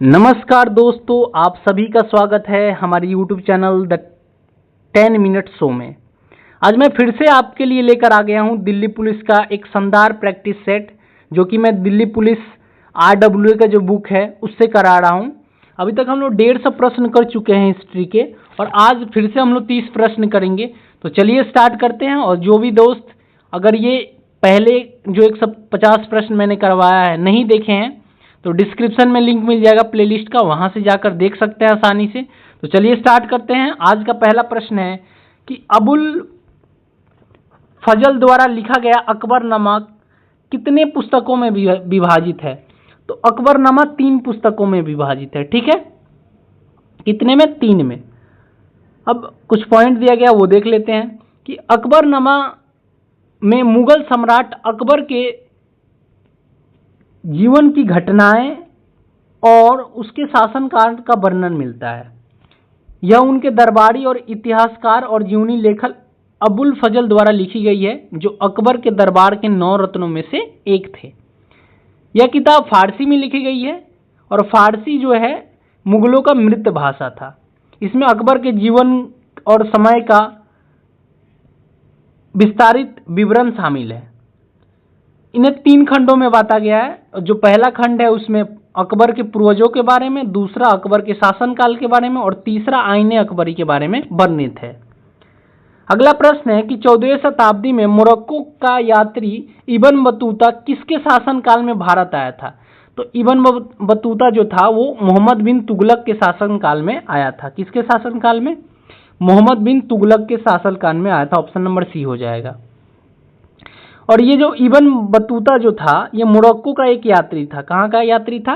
नमस्कार दोस्तों, आप सभी का स्वागत है हमारे YouTube channel the 10 minute show में। आज मैं फिर से आपके लिए लेकर आ गया हूं दिल्ली पुलिस का एक शानदार प्रैक्टिस सेट, जो कि मैं दिल्ली पुलिस RWA का जो बुक है उससे करा रहा हूं। अभी तक हम लोग 150 प्रश्न कर चुके हैं हिस्ट्री के, और आज फिर से हम लोग 30 प्रश्न करेंगे। तो चलिए स्टार्ट करते हैं। और जो भी दोस्त अगर ये पहले जो 150 प्रश्न मैंने करवाया है नहीं देखे हैं, तो डिस्क्रिप्शन में लिंक मिल जाएगा प्लेलिस्ट का, वहां से जाकर देख सकते हैं आसानी से। तो चलिए स्टार्ट करते हैं। आज का पहला प्रश्न है कि अबुल फजल द्वारा लिखा गया अकबरनामा कितने पुस्तकों में विभाजित है? तो अकबरनामा 3 पुस्तकों में विभाजित है। ठीक है, कितने में? 3 में। अब कुछ पॉइंट दिया गया वो देख लेते हैं कि अकबरनामा में मुगल सम्राट अकबर के जीवन की घटनाएं और उसके शासनकाल का वर्णन मिलता है। यह उनके दरबारी और इतिहासकार और जीवनी लेखक अबुल फजल द्वारा लिखी गई है, जो अकबर के दरबार के 9 रत्नों में से एक थे। यह किताब फारसी में लिखी गई है, और फारसी जो है मुगलों का मृत भाषा था। इसमें अकबर के जीवन और समय का विस्तारित विवरण शामिल है। इन्हें 3 खंडों में बांटा गया है। जो पहला खंड है उसमें अकबर के पूर्वजों के बारे में, दूसरा अकबर के शासनकाल के बारे में, और तीसरा आईने अकबरी के बारे में वर्णित है। अगला प्रश्न है कि 14वीं शताब्दी में मोरक्को का यात्री इब्न बतूता किसके शासनकाल में भारत आया था? तो इब्न बतूता जो था वो मोहम्मद बिन तुगलक के शासनकाल में आया था। किसके शासनकाल में? मोहम्मद बिन तुगलक के शासनकाल में आया था। ऑप्शन नंबर सी हो जाएगा। और ये जो इब्न बतूता जो था ये मोरक्को का एक यात्री था। कहाँ का यात्री था?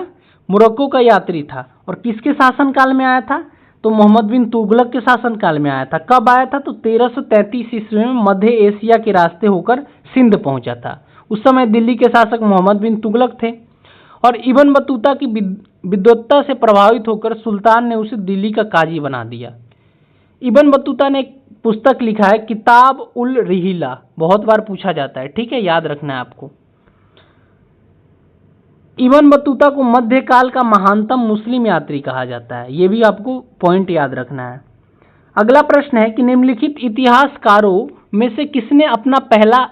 मोरक्को का यात्री था। और किसके शासनकाल में आया था? तो मोहम्मद बिन तुगलक के शासनकाल में आया था। कब आया था? तो 1333 ईस्वी में मध्य एशिया के रास्ते होकर सिंध पहुंचा था। उस समय दिल्ली के शासक मोहम्मद बिन तुगलक थे, और इब्न बतूता की विद्वत्ता से प्रभावित होकर सुल्तान ने उसे दिल्ली का काजी बना दिया। इब्न बतूता ने एक पुस्तक लिखा है किताब उल रिहिला, बहुत बार पूछा जाता है। ठीक है, याद रखना है आपको। इब्न बतूता को मध्यकाल का महानतम मुस्लिम यात्री कहा जाता है। यह भी आपको पॉइंट याद रखना है। अगला प्रश्न है कि निम्नलिखित इतिहासकारों में से किसने अपना पहला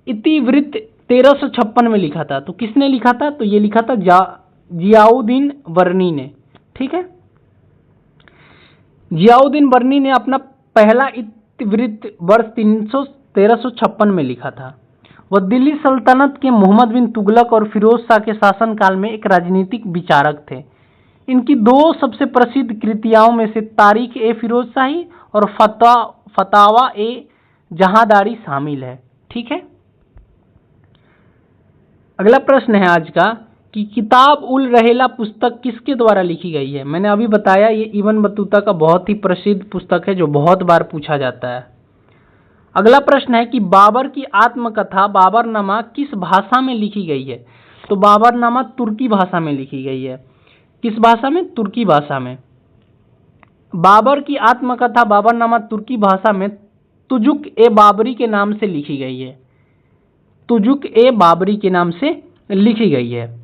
इतिवृत्त 1356 में लिखा था? तो किसने लिखा था? तो ये लिखा था जियाउद्दीन बर्नी ने। ठीक है, जियाउद्दीन बर्नी ने अपना पहला इतिवृत्त वर्ष 1356 में लिखा था। वह दिल्ली सल्तनत के मोहम्मद बिन तुगलक और फिरोज शाह के शासनकाल में एक राजनीतिक विचारक थे। इनकी 2 सबसे प्रसिद्ध कृतियों में से तारीख ए फिरोज शाही और फतावा ए जहांदारी शामिल है। ठीक है, अगला प्रश्न है आज का कि किताब उल रहेला पुस्तक किसके द्वारा लिखी गई है? मैंने अभी बताया ये इब्न बतूता का बहुत ही प्रसिद्ध पुस्तक है, जो बहुत बार पूछा जाता है। अगला प्रश्न है कि बाबर की आत्मकथा बाबरनामा किस भाषा में लिखी गई है? तो बाबरनामा तुर्की भाषा में लिखी गई है। किस भाषा में? तुर्की भाषा में। बाबर की आत्मकथा बाबरनामा तुर्की भाषा में तुजुक ए बाबरी के नाम से लिखी गई है। तुजुक ए बाबरी के नाम से लिखी गई है।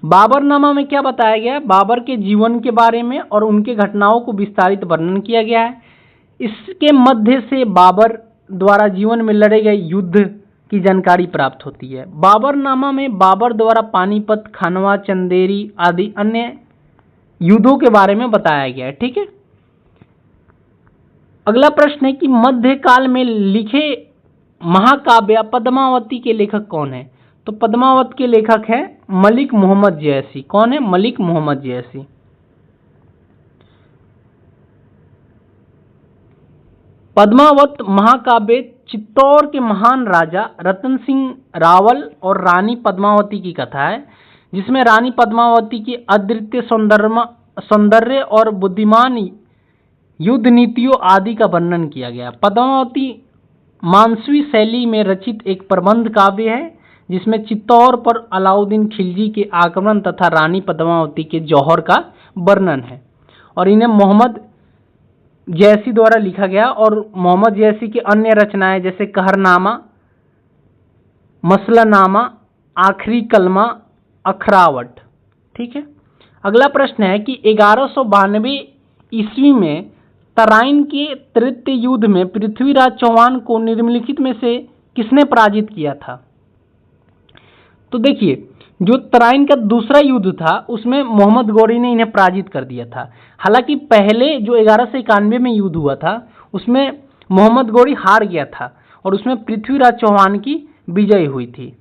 बाबरनामा में क्या बताया गया है? बाबर के जीवन के बारे में और उनके घटनाओं को विस्तारित वर्णन किया गया है। इसके मध्य से बाबर द्वारा जीवन में लड़े गए युद्ध की जानकारी प्राप्त होती है। बाबरनामा में बाबर द्वारा पानीपत, खानवा, चंदेरी आदि अन्य युद्धों के बारे में बताया गया है। ठीक है, अगला प्रश्न है कि मध्यकाल में लिखे महाकाव्य पद्मावती के लेखक कौन है? तो पद्मावत के लेखक है मलिक मोहम्मद जयसी। कौन है? मलिक मोहम्मद जयसी। पद्मावत महाकाव्य चित्तौड़ के महान राजा रतन सिंह रावल और रानी पद्मावती की कथा है, जिसमें रानी पद्मावती की अद्वितीय सौंदर्य और बुद्धिमान युद्ध नीतियों आदि का वर्णन किया गया। पद्मावती मानसवी शैली में रचित एक प्रबंध काव्य है, जिसमें चित्तौड़ पर अलाउद्दीन खिलजी के आक्रमण तथा रानी पद्मावती के जौहर का वर्णन है। और इन्हें मोहम्मद जैसी द्वारा लिखा गया। और मोहम्मद जैसी की अन्य रचनाएं जैसे कहरनामा, मसलनामा, आखिरी कलमा, अखरावट। ठीक है, अगला प्रश्न है कि 1192 ईस्वी में तराइन के तृतीय युद्ध में पृथ्वीराज चौहान को निम्नलिखित में से किसने पराजित किया था? तो देखिए, जो तराइन का दूसरा युद्ध था उसमें मोहम्मद गौरी ने इन्हें पराजित कर दिया था। हालांकि पहले जो 1191 में युद्ध हुआ था उसमें मोहम्मद गौरी हार गया था और उसमें पृथ्वीराज चौहान की विजय हुई थी।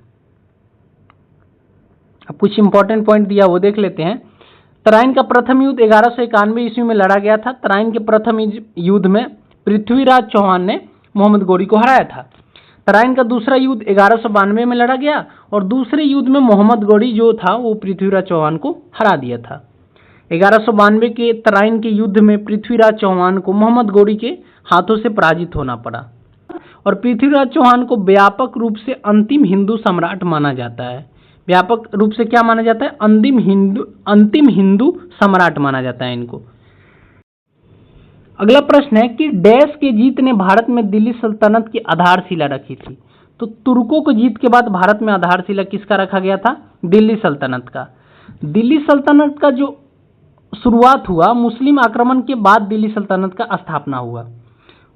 अब कुछ इंपॉर्टेंट पॉइंट दिया वो देख लेते हैं। तराइन का प्रथम युद्ध 1191 ईस्वी में लड़ा गया था। तराइन के प्रथम युद्ध में पृथ्वीराज चौहान ने मोहम्मद गौरी को हराया था। तराइन का दूसरा युद्ध 1192 में लड़ा गया और दूसरे युद्ध में मोहम्मद गौरी जो था वो पृथ्वीराज चौहान को हरा दिया था। 1192 के तराइन के युद्ध में पृथ्वीराज चौहान को मोहम्मद गौरी के हाथों से पराजित होना पड़ा और पृथ्वीराज चौहान को व्यापक रूप से अंतिम हिंदू सम्राट माना जाता है। व्यापक रूप से क्या माना जाता है? अंतिम हिंदू सम्राट माना जाता है इनको। अगला प्रश्न है कि डैश के जीत ने भारत में दिल्ली सल्तनत की आधारशिला रखी थी। तो तुर्कों को जीत के बाद भारत में आधारशिला किसका रखा गया था? दिल्ली सल्तनत का। दिल्ली सल्तनत का जो शुरुआत हुआ मुस्लिम आक्रमण के बाद दिल्ली सल्तनत का स्थापना हुआ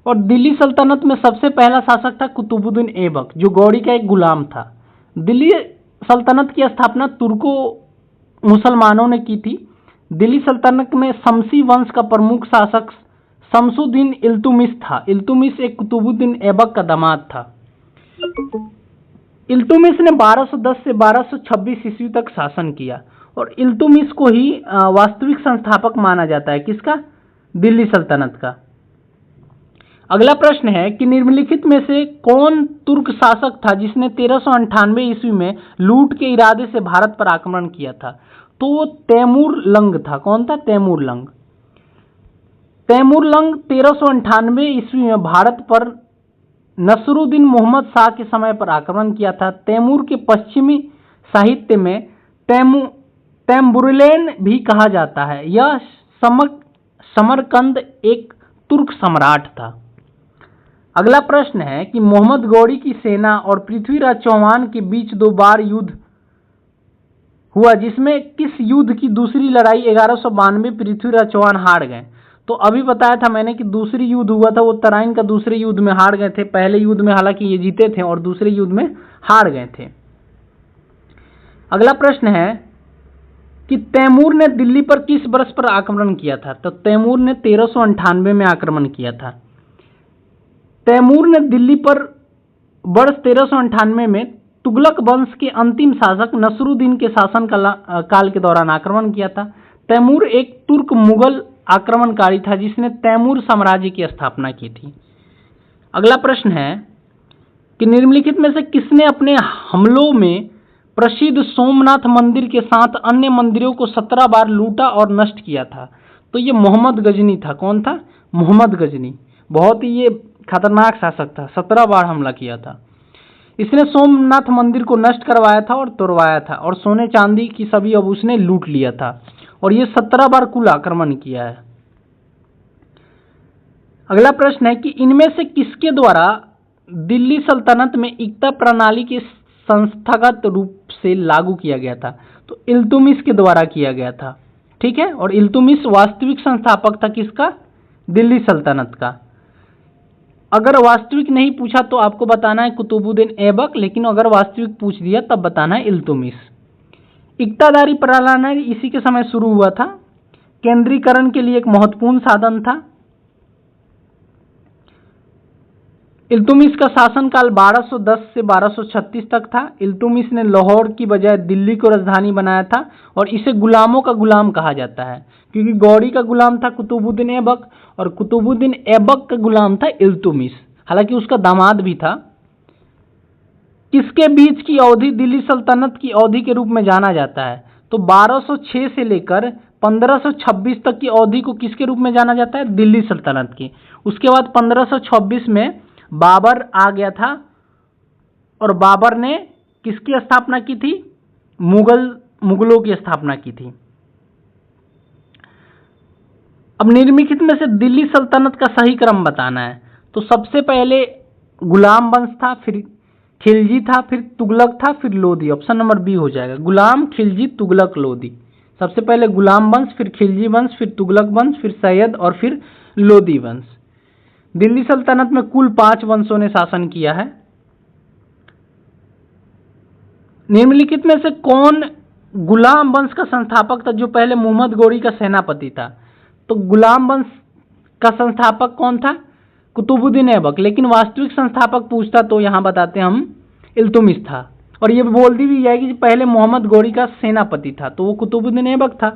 और दिल्ली सल्तनत में सबसे पहला शासक था कुतुबुद्दीन ऐबक जो गौरी का एक गुलाम था। दिल्ली सल्तनत की स्थापना तुर्को मुसलमानों ने की थी। दिल्ली सल्तनत में शमसी वंश का प्रमुख शासक शमसुद्दीन इल्तुमिश था। इल्तुमिश एक कुतुबुद्दीन ऐबक का दामाद था। इल्तुमिश ने 1210 से 1226 ईस्वी तक शासन किया और इल्तुमिश को ही वास्तविक संस्थापक माना जाता है। किसका? दिल्ली सल्तनत का। अगला प्रश्न है कि निम्नलिखित में से कौन तुर्क शासक था जिसने 1398 ईस्वी में लूट के इरादे से भारत पर आक्रमण किया था? तो वो तैमूर लंग था। कौन था? तैमूर लंग। तैमूर लंग 1398 ईस्वी में भारत पर नसरुद्दीन मोहम्मद शाह के समय पर आक्रमण किया था। तैमूर के पश्चिमी साहित्य में तैम्बुरलैन भी कहा जाता है। यह समरकंद एक तुर्क सम्राट था। अगला प्रश्न है कि मोहम्मद गौरी की सेना और पृथ्वीराज चौहान के बीच 2 बार युद्ध हुआ जिसमें किस युद्ध की दूसरी लड़ाई 1192 पृथ्वीराज चौहान हार गए? तो अभी बताया था मैंने कि दूसरी युद्ध हुआ था वो तराइन का दूसरे युद्ध में हार गए थे। पहले युद्ध में हालांकि ये जीते थे और दूसरे युद्ध में हार गए थे। अगला प्रश्न है कि तैमूर ने दिल्ली पर किस वर्ष पर आक्रमण किया था? तो तैमूर ने 1398 में आक्रमण किया था। तैमूर ने दिल्ली पर वर्ष 1398 में तुगलक वंश के अंतिम शासक नसरुद्दीन के शासन काल के दौरान आक्रमण किया था। तैमूर एक तुर्क मुगल आक्रमणकारी था जिसने तैमूर साम्राज्य की स्थापना की थी। अगला प्रश्न है कि निम्नलिखित में से किसने अपने हमलों में प्रसिद्ध सोमनाथ मंदिर के साथ अन्य मंदिरों को 17 बार लूटा और नष्ट किया था? तो ये मोहम्मद गजनी था। कौन था? मोहम्मद गजनी। बहुत ही ये खतरनाक शासक था। 17 बार हमला किया था। इसने सोमनाथ मंदिर को नष्ट करवाया था और तोड़वाया था और सोने चांदी की सभी अब उसने लूट लिया था और ये 17 बार कुल आक्रमण किया है। अगला प्रश्न है कि इनमें से किसके द्वारा दिल्ली सल्तनत में एकता प्रणाली के संस्थागत रूप से लागू किया गया था? तो इल्तुमिश के द्वारा किया गया था। ठीक है, और इल्तुमिश वास्तविक संस्थापक था किसका? दिल्ली सल्तनत का। अगर वास्तविक नहीं पूछा तो आपको बताना है कुतुबुद्दीन ऐबक, लेकिन अगर वास्तविक पूछ दिया तब बताना है इल्तुमिश। इक्तादारी प्रणाली इसी के समय शुरू हुआ था। केंद्रीकरण के लिए एक महत्वपूर्ण साधन था। इल्तुमिश का शासनकाल 1210 से 1236 तक था। इल्तुमिश ने लाहौर की बजाय दिल्ली को राजधानी बनाया था और इसे गुलामों का गुलाम कहा जाता है क्योंकि गौरी का गुलाम था कुतुबुद्दीन ऐबक और कुतुबुद्दीन ऐबक का गुलाम था इल्तुमिश, हालांकि उसका दामाद भी था। किसके बीच की अवधि दिल्ली सल्तनत की अवधि के रूप में जाना जाता है? तो 1206 से लेकर 1526 तक की अवधि को किसके रूप में जाना जाता है? दिल्ली सल्तनत की। उसके बाद 1526 में बाबर आ गया था और बाबर ने किसकी स्थापना की थी? मुगलों की स्थापना की थी। अब निम्नलिखित में से दिल्ली सल्तनत का सही क्रम बताना है। तो सबसे पहले गुलाम वंश था, फिर खिलजी था, फिर तुगलक था, फिर लोधी। ऑप्शन नंबर बी हो जाएगा, गुलाम, खिलजी, तुगलक, लोधी। सबसे पहले गुलाम वंश, फिर खिलजी वंश, फिर तुगलक वंश, फिर सैयद और फिर लोदी वंश। दिल्ली सल्तनत में कुल 5 वंशों ने शासन किया है। निम्नलिखित में से कौन गुलाम वंश का संस्थापक था, जो पहले मोहम्मद गोरी का सेनापति था? तो गुलाम वंश का संस्थापक कौन था? कुतुबुद्दीन ऐबक। लेकिन वास्तविक संस्थापक पूछता तो यहां बताते हम इल्तुमिश था। और ये बोल दी भी जाएगी कि पहले मोहम्मद गोरी का सेनापति था, तो वो कुतुबुद्दीन ऐबक था।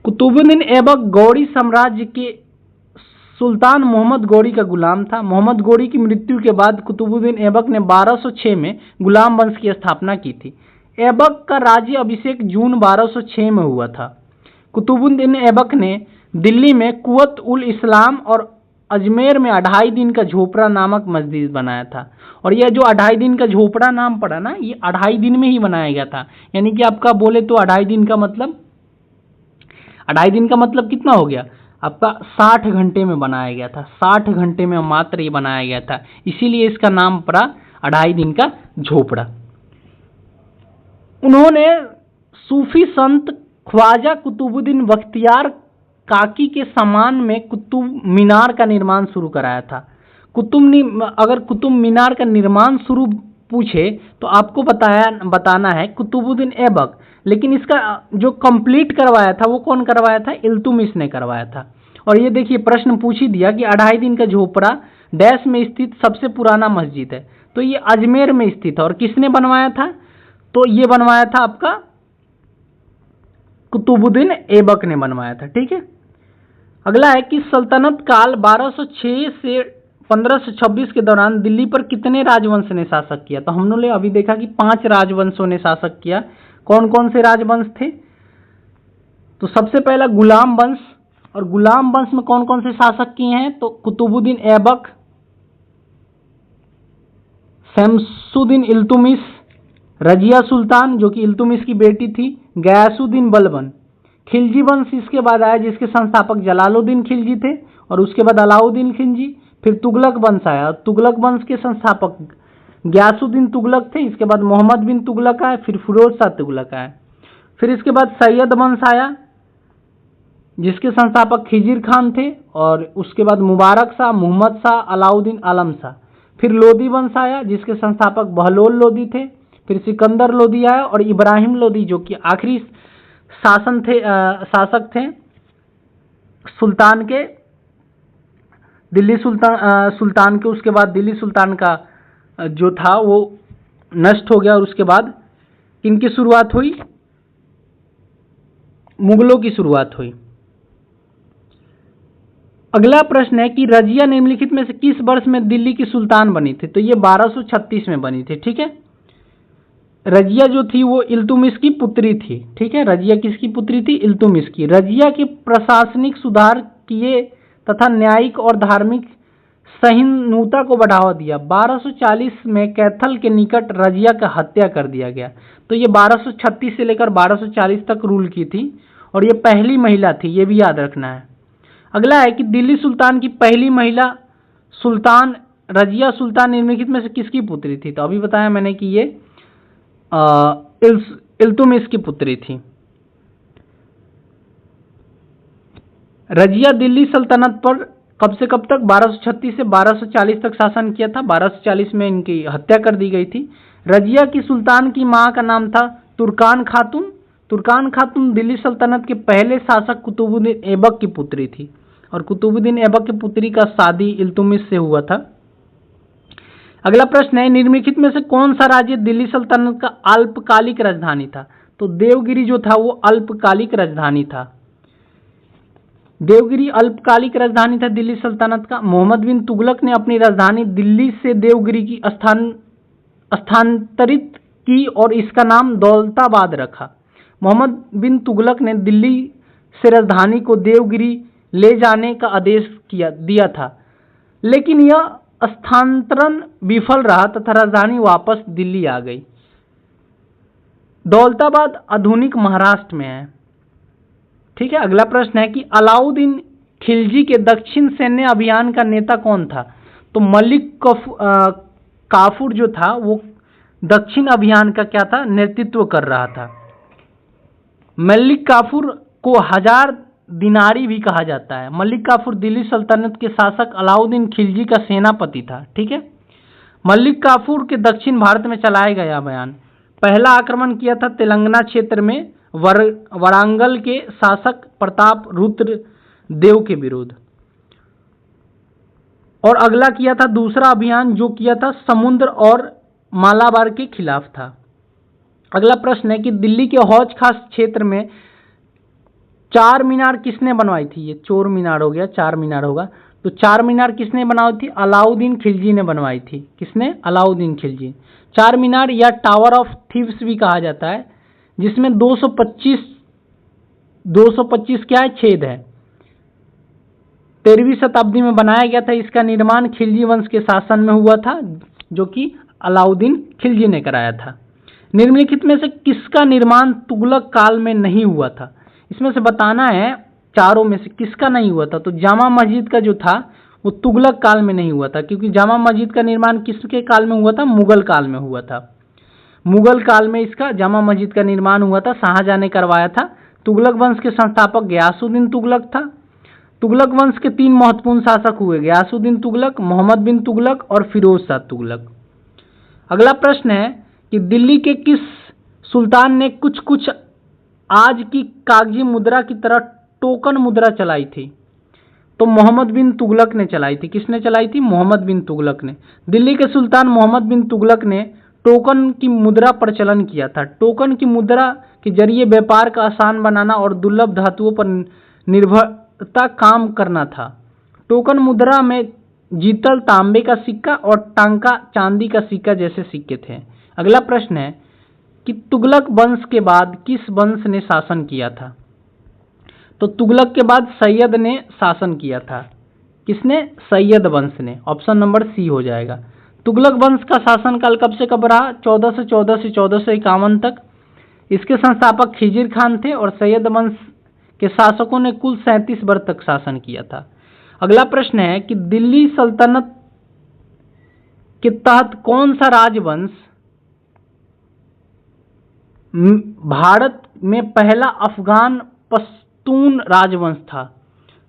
कुतुबुद्दीन ऐबक गौरी साम्राज्य के सुल्तान मोहम्मद गोरी का गुलाम था। मोहम्मद गोरी की मृत्यु के बाद कुतुबुद्दीन ऐबक ने 1206 में गुलाम वंश की स्थापना की थी। ऐबक का राज्य अभिषेक जून 1206 में हुआ था। कुतुबुद्दीन ऐबक ने दिल्ली में कुवत उल इस्लाम और अजमेर में 2.5 दिन का झोपड़ा नामक मस्जिद बनाया था। और यह जो 2.5 दिन का झोपड़ा नाम पड़ा ना, ये 2.5 दिन में ही बनाया गया था। यानी कि आपका बोले तो 2.5 दिन का मतलब 2.5 दिन का मतलब कितना हो गया आपका? 60 घंटे में बनाया गया था। 60 घंटे में मात्र ये बनाया गया था, इसीलिए इसका नाम पड़ा 2.5 दिन का झोपड़ा। उन्होंने सूफी संत ख्वाजा कुतुबुद्दीन बख्तियार काकी के सम्मान में कुतुब मीनार का निर्माण शुरू कराया था। अगर कुतुब मीनार का निर्माण शुरू पूछे तो आपको बताना है कुतुबुद्दीन ऐबक। लेकिन इसका जो कंप्लीट करवाया था वो कौन करवाया था? इल्तुमिश ने करवाया था। और ये देखिए प्रश्न पूछ ही दिया कि 2.5 दिन का झोपड़ा डैश में स्थित सबसे पुराना मस्जिद है, तो ये अजमेर में स्थित है। और किसने बनवाया था? तो ये बनवाया था आपका कुतुबुद्दीन ऐबक ने बनवाया था। ठीक है, अगला है कि सल्तनत काल 1206 से 1526 के दौरान दिल्ली पर कितने राजवंश ने शासक किया? तो हमने अभी देखा कि 5 राजवंशों ने शासक किया। कौन कौन से राजवंश थे? तो सबसे पहला गुलाम वंश। और गुलाम वंश में कौन कौन से शासक किए हैं? तो कुतुबुद्दीन ऐबक, शमसुद्दीन इल्तुमिश, रजिया सुल्तान जो कि इल्तुमिश की बेटी थी, गयासुद्दीन बलबन। खिलजी वंश इसके बाद आया जिसके संस्थापक जलालुद्दीन खिलजी थे, और उसके बाद अलाउद्दीन खिलजी। फिर तुगलक वंश आया, तुगलक वंश के संस्थापक गयासुद्दीन तुगलक थे। इसके बाद मोहम्मद बिन तुगलक आए, फिर फिरोज शाह तुगलक आए। फिर इसके बाद सैयद वंश आया जिसके संस्थापक खिजिर खान थे, और उसके बाद मुबारक शाह, मोहम्मद शाह, अलाउद्दीन आलम शाह। फिर लोदी वंश आया जिसके संस्थापक बहलोल लोदी थे। फिर सिकंदर लोदी आया, और इब्राहिम लोदी जो कि आखिरी शासक थे सुल्तान के, दिल्ली सुल्तान के। उसके बाद दिल्ली सुल्तान का जो था वो नष्ट हो गया, और उसके बाद किनकी शुरुआत हुई? मुगलों की शुरुआत हुई। अगला प्रश्न है कि रजिया निम्नलिखित में से किस वर्ष में दिल्ली की सुल्तान बनी थी? तो ये 1236 में बनी थी। ठीक है, रजिया जो थी वो इल्तुमिश की पुत्री थी। ठीक है, रजिया किसकी पुत्री थी? इल्तुमिश की। रजिया के प्रशासनिक सुधार किए तथा न्यायिक और धार्मिक सहिष्णुता को बढ़ावा दिया। 1240 में कैथल के निकट रजिया का हत्या कर दिया गया। तो ये 1236 से लेकर 1240 तक रूल की थी, और ये पहली महिला थी, ये भी याद रखना है। अगला है कि दिल्ली सुल्तान की पहली महिला सुल्तान रजिया सुल्तान निम्नलिखित में से किसकी पुत्री थी? तो अभी बताया मैंने कि ये इल्तुमिश की पुत्री थी। रजिया दिल्ली सल्तनत पर कब से कब तक? 1236 से 1240 तक शासन किया था। 1240 में इनकी हत्या कर दी गई थी। रजिया की सुल्तान की मां का नाम था तुर्कान खातून। तुर्कान खातून दिल्ली सल्तनत के पहले शासक कुतुबुद्दीन ऐबक की पुत्री थी, और कुतुबुद्दीन ऐबक की पुत्री का शादी इल्तुमिश से हुआ था। अगला प्रश्न है निम्नलिखित में से कौन सा राज्य दिल्ली सल्तनत का अल्पकालिक राजधानी था? तो देवगिरी जो था वो अल्पकालिक राजधानी था। देवगिरी अल्पकालिक राजधानी था दिल्ली सल्तनत का। मोहम्मद बिन तुगलक ने अपनी राजधानी दिल्ली से देवगिरी की स्थानांतरित की और इसका नाम दौलताबाद रखा। मोहम्मद बिन तुगलक ने दिल्ली से राजधानी को देवगिरी ले जाने का आदेश दिया था, लेकिन यह स्थानांतरण विफल रहा तथा राजधानी वापस दिल्ली आ गई। दौलताबाद आधुनिक महाराष्ट्र में है। ठीक है, अगला प्रश्न है कि अलाउद्दीन खिलजी के दक्षिण सैन्य अभियान का नेता कौन था? तो मलिक काफूर जो था वो दक्षिण अभियान का क्या था, नेतृत्व कर रहा था। मलिक काफूर को 1000 दिनारी भी कहा जाता है। मलिक काफूर दिल्ली सल्तनत के शासक अलाउद्दीन खिलजी का सेनापति था। ठीक है, मलिक काफूर के दक्षिण भारत में चलाया गया अभियान। पहला आक्रमण किया था तेलंगाना क्षेत्र में वरांगल के शासक प्रताप रुद्र देव के विरुद्ध, और अगला किया था दूसरा अभियान जो किया था समुद्र और मालाबार के खिलाफ था। अगला प्रश्न है कि दिल्ली के हौज खास क्षेत्र में चार मीनार किसने बनवाई थी। ये चोर मीनार हो गया, चार मीनार होगा। तो चार मीनार किसने बनवाई थी, अलाउद्दीन खिलजी ने बनवाई थी। किसने, अलाउद्दीन खिलजी। चार मीनार या टावर ऑफ थीव्स भी कहा जाता है, जिसमें 225 क्या है, छेद है। 13वीं शताब्दी में बनाया गया था। इसका निर्माण खिलजी वंश के शासन में हुआ था, जो कि अलाउद्दीन खिलजी ने कराया था। निम्नलिखित में से किसका निर्माण तुगलक काल में नहीं हुआ था। इसमें से बताना है चारों में से किसका नहीं हुआ था। तो जामा मस्जिद का जो था वो तुगलक काल में नहीं हुआ था, क्योंकि जामा मस्जिद का निर्माण किसके काल में हुआ था, मुगल काल में हुआ था। मुगल काल में इसका जामा मस्जिद का निर्माण हुआ था, शाहजहां ने करवाया था। तुगलक वंश के संस्थापक गयासुद्दीन तुगलक था। तुगलक वंश के 3 महत्वपूर्ण शासक हुए, गयासुद्दीन तुगलक, मोहम्मद बिन तुगलक और फिरोज शाह तुगलक। अगला प्रश्न है कि दिल्ली के किस सुल्तान ने कुछ कुछ आज की कागजी मुद्रा की तरह टोकन मुद्रा चलाई थी। तो मोहम्मद बिन तुगलक ने चलाई थी। किसने चलाई थी, मोहम्मद बिन तुगलक ने। दिल्ली के सुल्तान मोहम्मद बिन तुगलक ने टोकन की मुद्रा प्रचलन किया था। टोकन की मुद्रा के जरिए व्यापार का आसान बनाना और दुर्लभ धातुओं पर निर्भरता काम करना था। टोकन मुद्रा में जीतल तांबे का सिक्का और टांका चांदी का सिक्का जैसे सिक्के थे। अगला प्रश्न है कि तुगलक वंश के बाद किस वंश ने शासन किया था। तो तुगलक के बाद सैयद ने शासन किया था। किसने, सैयद वंश ने। ऑप्शन नंबर सी हो जाएगा। तुगलक वंश का शासनकाल कब से कब रहा, 1414 से 1451 तक। इसके संस्थापक खिजिर खान थे और सैयद वंश के शासकों ने कुल 37 वर्ष तक शासन किया था। अगला प्रश्न है कि दिल्ली सल्तनत के तहत कौन सा राजवंश भारत में पहला अफगान पश्तून राजवंश था।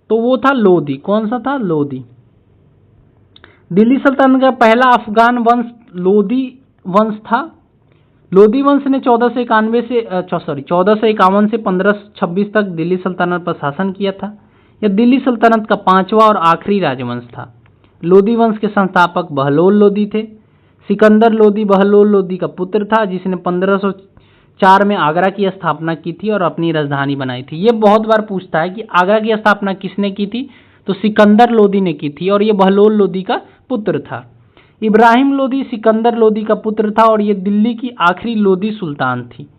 तो वो था लोदी। कौन सा था, लोदी। दिल्ली सल्तनत का पहला अफगान वंश लोदी वंश था। लोदी वंश ने 1451 से 1526 तक दिल्ली सल्तनत पर शासन किया था। यह दिल्ली सल्तनत का 5वां और आखिरी राजवंश था। लोदी वंश के संस्थापक बहलोल लोदी थे। सिकंदर लोदी बहलोल लोदी का पुत्र था, जिसने 1504 में आगरा की स्थापना की थी और अपनी राजधानी बनाई थी। ये बहुत बार पूछता है कि आगरा की स्थापना किसने की थी। तो सिकंदर लोदी ने की थी और ये बहलोल लोदी का पुत्र था। इब्राहिम लोदी सिकंदर लोदी का पुत्र था और ये दिल्ली की आखिरी लोदी सुल्तान थी।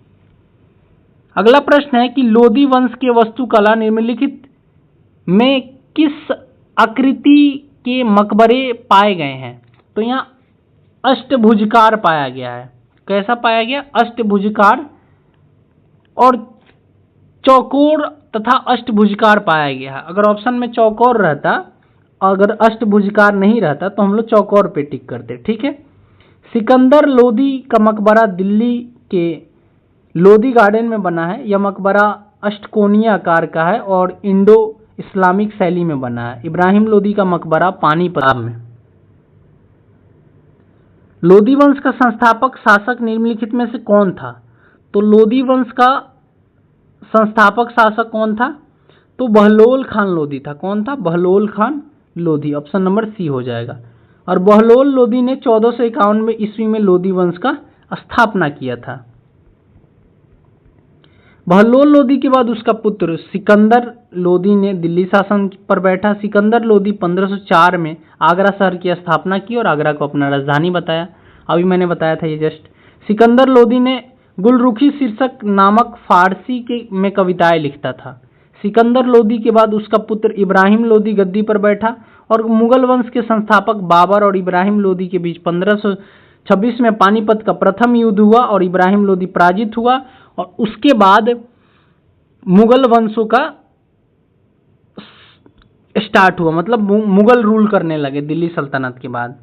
अगला प्रश्न है कि लोदी वंश के वास्तुकला निम्नलिखित में किस आकृति के मकबरे पाए गए हैं। तो यहाँ अष्टभुजकार पाया गया है। कैसा पाया गया, अष्टभुजकार और चौकोर तथा अष्टभुजकार पाया गया है। अगर ऑप्शन में चौकोर रहता, अगर अष्टभुजकार नहीं रहता तो हम लोग चौकोर पे टिक करते। ठीक है। सिकंदर लोदी का मकबरा दिल्ली के लोदी गार्डन में बना है। यह मकबरा अष्टकोणीय आकार का है और इंडो इस्लामिक शैली में बना है। इब्राहिम लोदी का मकबरा पानीपत में। लोदी वंश का संस्थापक शासक निम्नलिखित में से कौन था। तो लोदी वंश का संस्थापक शासक कौन था, तो बहलोल खान लोदी था। कौन था, Bahlol Khan Lodi. Option number C हो जाएगा। और बहलोल लोदी ने 1451 ईस्वी में लोदी वंश का स्थापना किया था। बहलोल लोदी के बाद उसका पुत्र सिकंदर लोदी ने दिल्ली शासन पर बैठा। सिकंदर लोदी 1504 में आगरा शहर की स्थापना की और आगरा को अपना राजधानी बताया। अभी मैंने बताया था ये जस्ट। सिकंदर लोदी ने गुलरुखी शीर्षक नामक फारसी में कविताएं लिखता था। सिकंदर लोदी के बाद उसका पुत्र इब्राहिम लोदी गद्दी पर बैठा और मुगल वंश के संस्थापक बाबर और इब्राहिम लोदी के बीच 1526 में पानीपत का प्रथम युद्ध हुआ और इब्राहिम लोदी पराजित हुआ और उसके बाद मुगल वंशों का स्टार्ट हुआ, मतलब मुगल रूल करने लगे दिल्ली सल्तनत के बाद।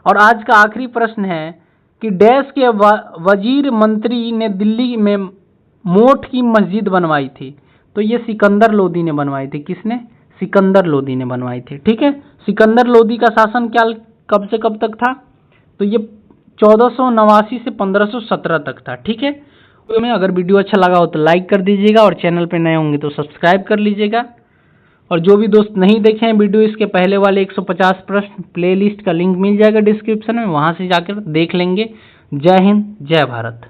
और आज का आखिरी प्रश्न है कि डैश के वजीर मंत्री ने दिल्ली में मोठ की मस्जिद बनवाई थी। तो ये सिकंदर लोदी ने बनवाई थी। किसने? सिकंदर लोदी ने बनवाई थी। ठीक है, सिकंदर लोदी का शासनकाल कब से कब तक था? तो ये 1489 से 1517 तक था। ठीक है, तो मैं अगर वीडियो अच्छा लगा हो तो लाइक कर दीजिएगा और चैनल पे नए होंगे तो सब्सक्राइब कर लीजिएगा। और जो भी दोस्त नहीं देखे हैं वीडियो, इसके पहले वाले 150 प्रश्न प्लेलिस्ट का लिंक मिल जाएगा डिस्क्रिप्शन में, वहां से जाकर देख लेंगे। जय हिंद, जय भारत।